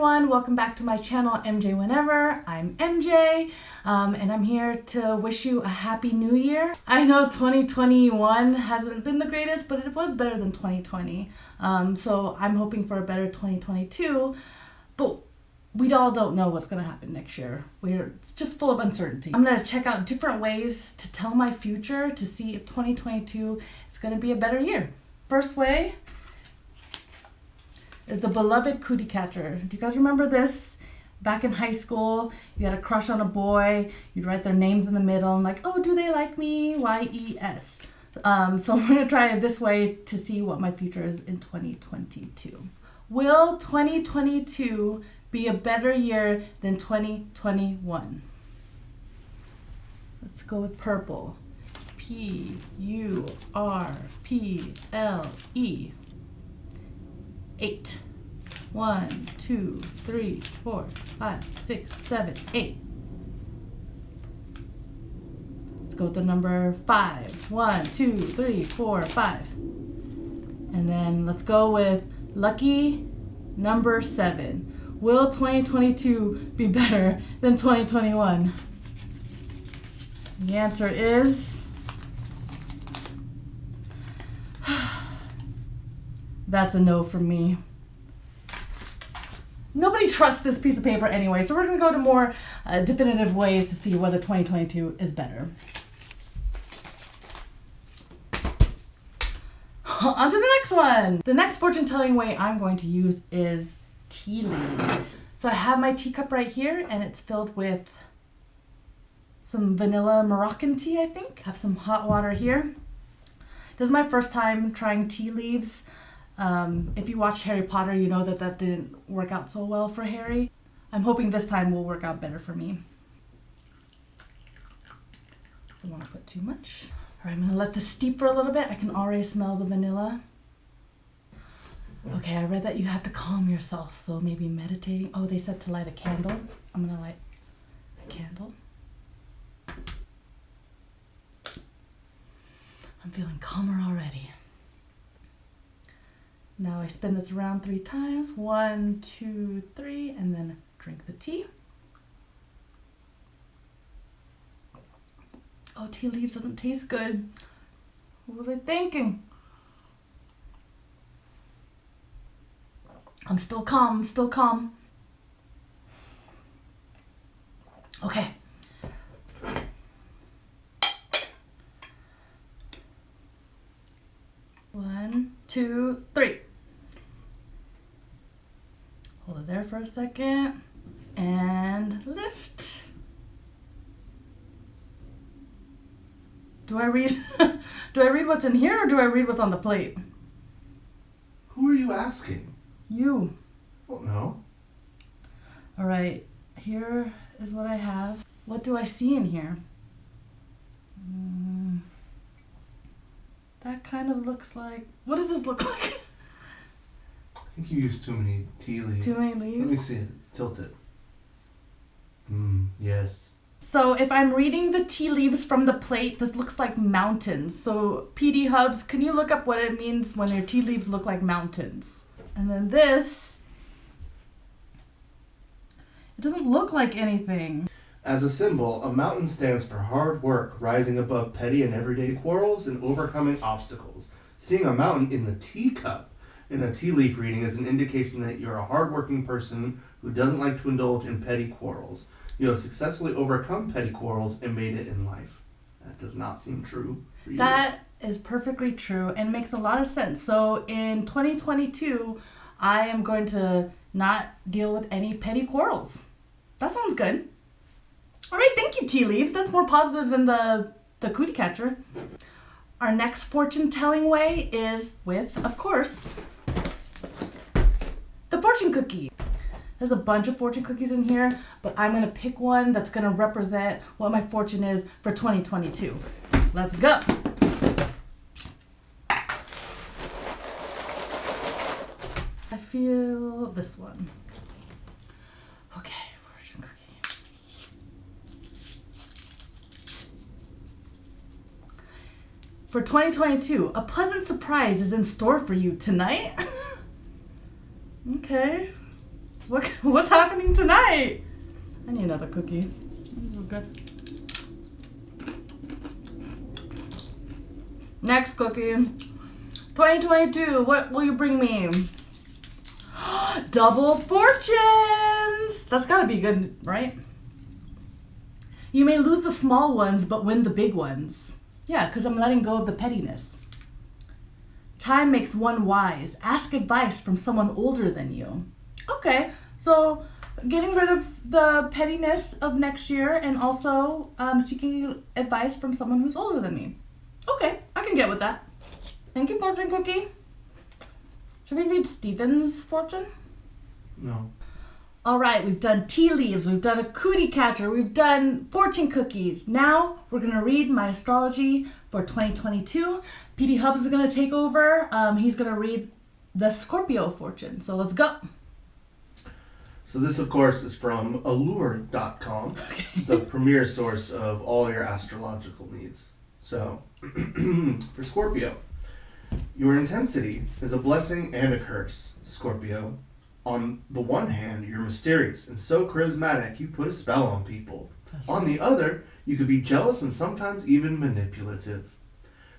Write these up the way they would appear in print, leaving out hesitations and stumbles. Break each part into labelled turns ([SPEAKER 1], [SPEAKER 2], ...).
[SPEAKER 1] everyone, welcome back to my channel, MJ Whenever. I'm MJ, and I'm here to wish you a happy new year. I know 2021 hasn't been the greatest, but it was better than 2020. So I'm hoping for a better 2022, but we all don't know what's going to happen next year. It's just full of uncertainty. I'm going to check out different ways to tell my future to see if 2022 is going to be a better year. First way is the beloved cootie catcher. Do you guys remember this? Back in high school, you had a crush on a boy, you'd write their names in the middle and like, oh, do they like me? Y-E-S. So I'm gonna try it this way to see what my future is in 2022. Will 2022 be a better year than 2021? Let's go with purple. P-U-R-P-L-E. 8. 1, 2, 3, 4, 5, 6, 7, 8. Let's go with the number 5. 1, 2, 3, 4, 5. And then let's go with lucky number 7. Will 2022 be better than 2021? The answer is that's a no from me. Nobody trusts this piece of paper anyway, so we're going to go to more definitive ways to see whether 2022 is better. On to the next one. The next fortune telling way I'm going to use is tea leaves. So I have my teacup right here and it's filled with some vanilla Moroccan tea, I think. I have some hot water here. This is my first time trying tea leaves. If you watch Harry Potter, you know that didn't work out so well for Harry. I'm hoping this time will work out better for me. Don't want to put too much. All right, I'm gonna let this steep for a little bit. I can already smell the vanilla. Okay, I read that you have to calm yourself, so maybe meditating. Oh, they said to light a candle. I'm gonna light a candle. I'm feeling calmer already. Now I spin this around 3 times. 1, 2, 3, and then drink the tea. Oh, tea leaves doesn't taste good. What was I thinking? I'm still calm, still calm. Okay. One, 2, 3. Hold it there for a second and lift. Do I read do I read what's in here or do I read what's on the plate?
[SPEAKER 2] Who are you asking?
[SPEAKER 1] You.
[SPEAKER 2] Well, no.
[SPEAKER 1] All right, here is what I have. What do I see in here? That kind of looks like... What does this look like?
[SPEAKER 2] I think you used too many tea leaves.
[SPEAKER 1] Too many leaves?
[SPEAKER 2] Let me see it. Tilt it. Yes.
[SPEAKER 1] So if I'm reading the tea leaves from the plate, this looks like mountains. So PD Hubs, can you look up what it means when your tea leaves look like mountains? And then this... It doesn't look like anything.
[SPEAKER 2] As a symbol, a mountain stands for hard work, rising above petty and everyday quarrels and overcoming obstacles. Seeing a mountain in the teacup in a tea leaf reading is an indication that you're a hardworking person who doesn't like to indulge in petty quarrels. You have successfully overcome petty quarrels and made it in life. That does not seem true for you.
[SPEAKER 1] That is perfectly true and makes a lot of sense. So in 2022, I am going to not deal with any petty quarrels. That sounds good. All right, thank you, tea leaves. That's more positive than the cootie catcher. Our next fortune telling way is with, of course, the fortune cookie. There's a bunch of fortune cookies in here, but I'm gonna pick one that's gonna represent what my fortune is for 2022. Let's go. I feel this one. Okay, fortune cookie. For 2022, a pleasant surprise is in store for you tonight. Okay. What's happening tonight? I need another cookie. This is good. Next cookie. 2022. What will you bring me? Double fortunes. That's gotta be good, right? You may lose the small ones, but win the big ones. Yeah, because I'm letting go of the pettiness. Time makes one wise. Ask advice from someone older than you. Okay, so getting rid of the pettiness of next year and also seeking advice from someone who's older than me. Okay, I can get with that. Thank you, fortune cookie. Should we read Stephen's fortune?
[SPEAKER 2] No.
[SPEAKER 1] All right, we've done tea leaves, we've done a cootie catcher, we've done fortune cookies. Now we're going to read my astrology for 2022. PD Hubs is going to take over. He's going to read the Scorpio fortune. So let's go.
[SPEAKER 2] So this, of course, is from allure.com, the premier source of all your astrological needs. So, for Scorpio, your intensity is a blessing and a curse, Scorpio. On the one hand, you're mysterious and so charismatic you put a spell on people. On the other, you could be jealous and sometimes even manipulative.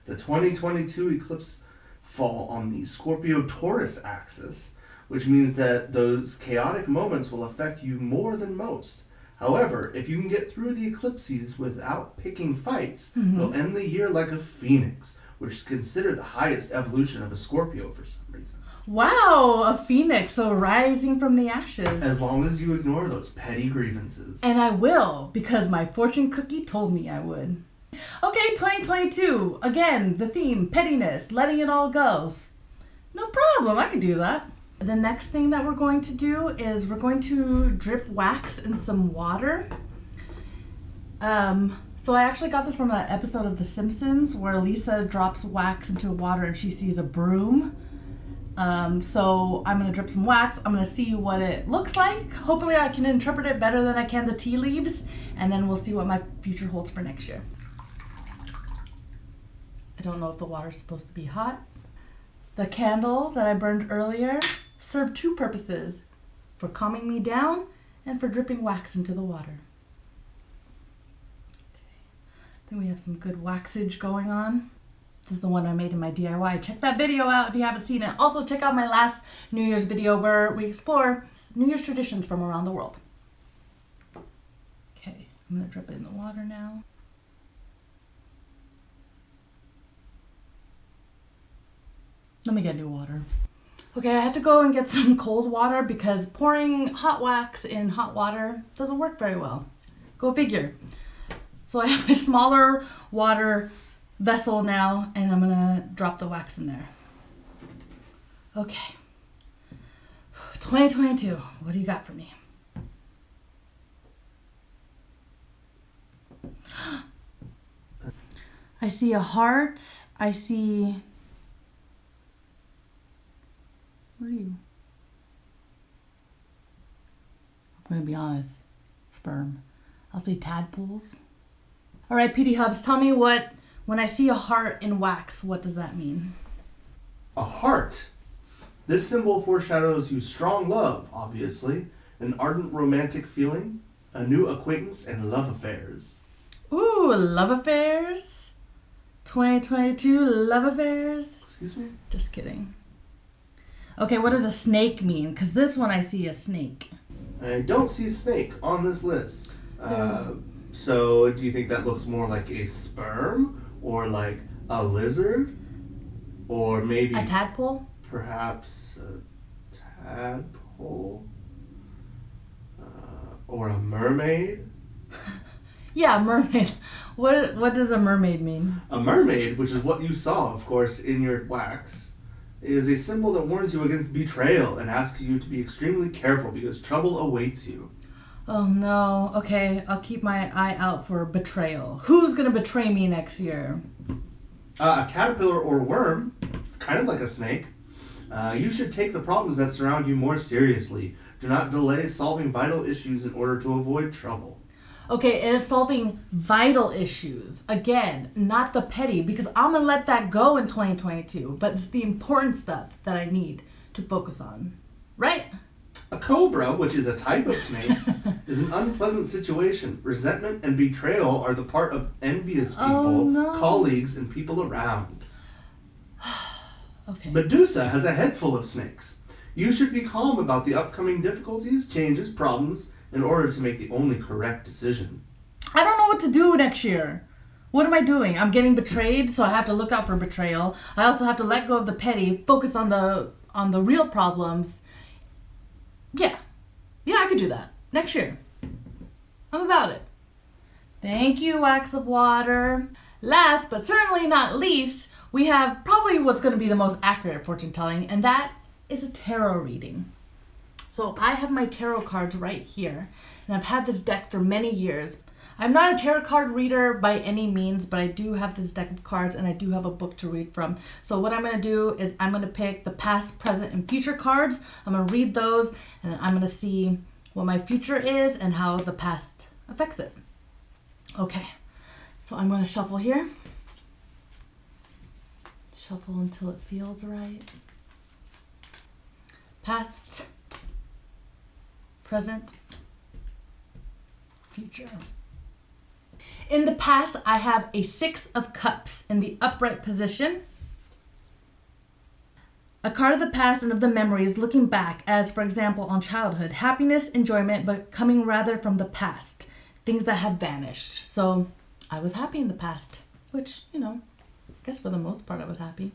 [SPEAKER 2] The 2022 eclipse fall on the Scorpio-Taurus axis, which means that those chaotic moments will affect you more than most. However, if you can get through the eclipses without picking fights, you'll end the year like a phoenix, which is considered the highest evolution of a Scorpio for some reason.
[SPEAKER 1] Wow, a phoenix, so rising from the ashes.
[SPEAKER 2] As long as you ignore those petty grievances.
[SPEAKER 1] And I will, because my fortune cookie told me I would. Okay, 2022. Again, the theme, pettiness, letting it all go. No problem, I can do that. The next thing that we're going to do is we're going to drip wax in some water. So I actually got this from an episode of The Simpsons where Lisa drops wax into water and she sees a broom. So I'm going to drip some wax. I'm going to see what it looks like. Hopefully I can interpret it better than I can the tea leaves. And then we'll see what my future holds for next year. I don't know if the water's supposed to be hot. The candle that I burned earlier served two purposes. For calming me down and for dripping wax into the water. Okay. I think we have some good waxage going on. This is the one I made in my DIY. Check that video out if you haven't seen it. Also, check out my last New Year's video where we explore New Year's traditions from around the world. Okay, I'm gonna drip it in the water now. Let me get new water. Okay, I had to go and get some cold water because pouring hot wax in hot water doesn't work very well. Go figure. So I have a smaller water vessel now, and I'm gonna drop the wax in there. Okay. 2022, what do you got for me? I see a heart. I see... What are you? I'm gonna be honest. Sperm. I'll say tadpoles. All right, PD Hubs, tell me what... When I see a heart in wax, what does that mean?
[SPEAKER 2] A heart. This symbol foreshadows you strong love, obviously, an ardent romantic feeling, a new acquaintance, and love affairs.
[SPEAKER 1] Ooh, love affairs. 2022 love affairs.
[SPEAKER 2] Excuse me?
[SPEAKER 1] Just kidding. Okay, what does a snake mean? Because this one I see a snake.
[SPEAKER 2] I don't see snake on this list. So do you think that looks more like a sperm? Or like a lizard? Or maybe...
[SPEAKER 1] A tadpole?
[SPEAKER 2] Perhaps a tadpole? Or a mermaid?
[SPEAKER 1] Yeah, mermaid. What does a mermaid mean?
[SPEAKER 2] A mermaid, which is what you saw, of course, in your wax, is a symbol that warns you against betrayal and asks you to be extremely careful because trouble awaits you.
[SPEAKER 1] Oh no. Okay, I'll keep my eye out for betrayal. Who's gonna betray me next year?
[SPEAKER 2] A caterpillar or worm, kind of like a snake. You should take the problems that surround you more seriously. Do not delay solving vital issues in order to avoid trouble.
[SPEAKER 1] Okay, and it's solving vital issues. Again, not the petty, because I'm gonna let that go in 2022, but it's the important stuff that I need to focus on. Right?
[SPEAKER 2] A cobra, which is a type of snake, is an unpleasant situation. Resentment and betrayal are the part of envious people, colleagues, and people around.
[SPEAKER 1] Okay.
[SPEAKER 2] Medusa has a head full of snakes. You should be calm about the upcoming difficulties, changes, problems, in order to make the only correct decision.
[SPEAKER 1] I don't know what to do next year. What am I doing? I'm getting betrayed, so I have to look out for betrayal. I also have to let go of the petty, focus on the real problems. Yeah, I could do that next year. I'm about it. Thank you, Wax of Water. Last but certainly not least, we have probably what's going to be the most accurate fortune telling, and that is a tarot reading. So I have my tarot cards right here, and I've had this deck for many years. I'm not a tarot card reader by any means, but I do have this deck of cards and I do have a book to read from. So what I'm going to do is I'm going to pick the past, present, and future cards. I'm going to read those and then I'm going to see what my future is and how the past affects it. Okay, so I'm going to shuffle here. Shuffle until it feels right. Past, present, future. In the past, I have a 6 of Cups in the upright position. A card of the past and of the memories looking back, as for example on childhood, happiness, enjoyment, but coming rather from the past, things that have vanished. So I was happy in the past, which, I guess for the most part I was happy.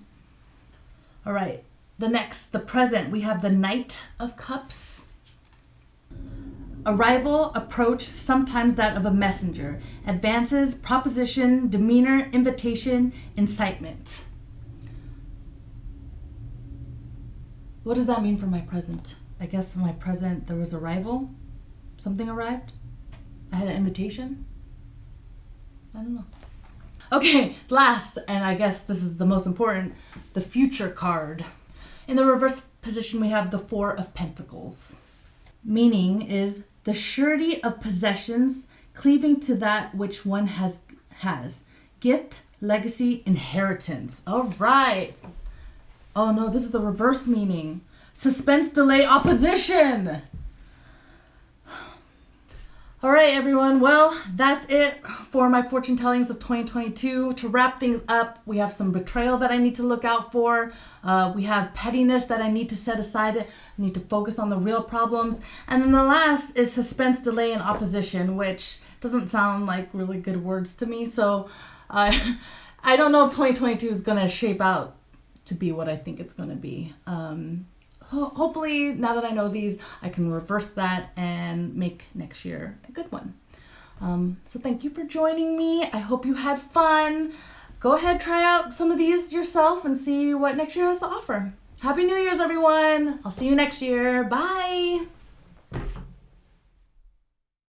[SPEAKER 1] All right, the present, we have the Knight of Cups. Arrival, approach, sometimes that of a messenger. Advances, proposition, demeanor, invitation, incitement. What does that mean for my present? I guess for my present, there was arrival. Something arrived. I had an invitation. I don't know. Okay, last, and I guess this is the most important, the future card. In the reverse position, we have the 4 of Pentacles. Meaning is the surety of possessions, cleaving to that which one has. Gift, legacy, inheritance. All right. Oh no, this is the reverse meaning. Suspense, delay, opposition. All right, everyone. Well, that's it for my fortune tellings of 2022. To wrap things up, we have some betrayal that I need to look out for. We have pettiness that I need to set aside. I need to focus on the real problems. And then the last is suspense, delay, and opposition, which doesn't sound like really good words to me. So I don't know if 2022 is going to shape out to be what I think it's going to be. Hopefully, now that I know these, I can reverse that and make next year a good one. So thank you for joining me. I hope you had fun. Go ahead, try out some of these yourself and see what next year has to offer. Happy New Year's, everyone. I'll see you next year. Bye.